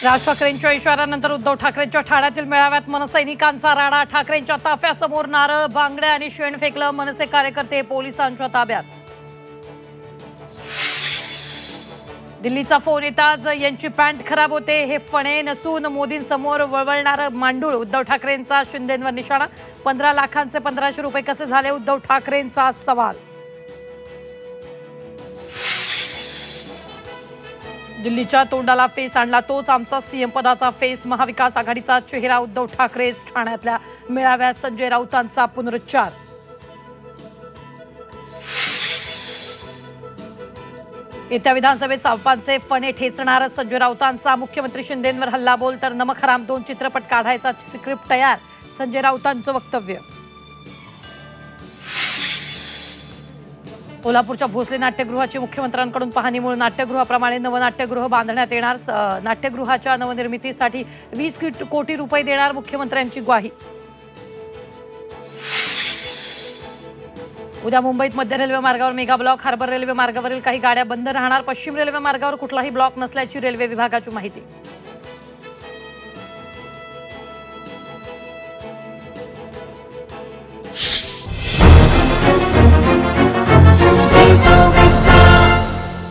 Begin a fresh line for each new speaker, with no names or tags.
राज ठाकरेंच्या इशाऱ्यानंतर उद्धव ठाकरेंच्या ठाण्यातील मेळाव्यात मनसैनिकांचा राडा। ठाकरेंच्या ताफ्यासमोर नारळ, बांगड्या आणि शेण फेकलं। मनसे कार्यकर्ते पोलिसांच्या ताब्यात। दिल्लीचा फोन येताच यांची पॅन्ट खराब होते, हे फणे नसून मोदींसमोर वळवळणारं मांडूळ। उद्धव ठाकरेंचा शिंदेंवर निशाणा। 15 लाखांचे 1500 रुपये कसे झाले, उद्धव ठाकरेंचा सवाल। दिल्लीच्या तोंडाला फेस आणला तोच आमचा सीएम पदाचा फेस। महाविकास आघाडीचा चेहरा उद्धव ठाकरे। ठाण्यातल्या मेळाव्यात संजय राऊतांचा पुनरुच्चार। येत्या विधानसभेत सावपांचे फणे ठेचणार संजय राऊतांचा। मुख्यमंत्री शिंदेंवर हल्लाबोल तर नमक हराम 2 चित्रपट काढायचा स्क्रिप्ट तयार। संजय राऊतांचं वक्तव्य। कोल्हापूरच्या भोसले नाट्यगृहाची मुख्यमंत्र्यांकडून पाहणी। मूळ नाट्यगृहाप्रमाणे नवनाट्यगृह बांधण्यात येणार। नाट्यगृहाच्या नवनिर्मितीसाठी 20 कोटी रुपये देणार, मुख्यमंत्र्यांची ग्वाही। उद्या मुंबईत मध्य रेल्वे मार्गावर मेगा ब्लॉक। हार्बर रेल्वे मार्गावरील काही गाड्या बंद राहणार। पश्चिम रेल्वे मार्गावर कुठलाही ब्लॉक नसल्याची रेल्वे विभागाची माहिती।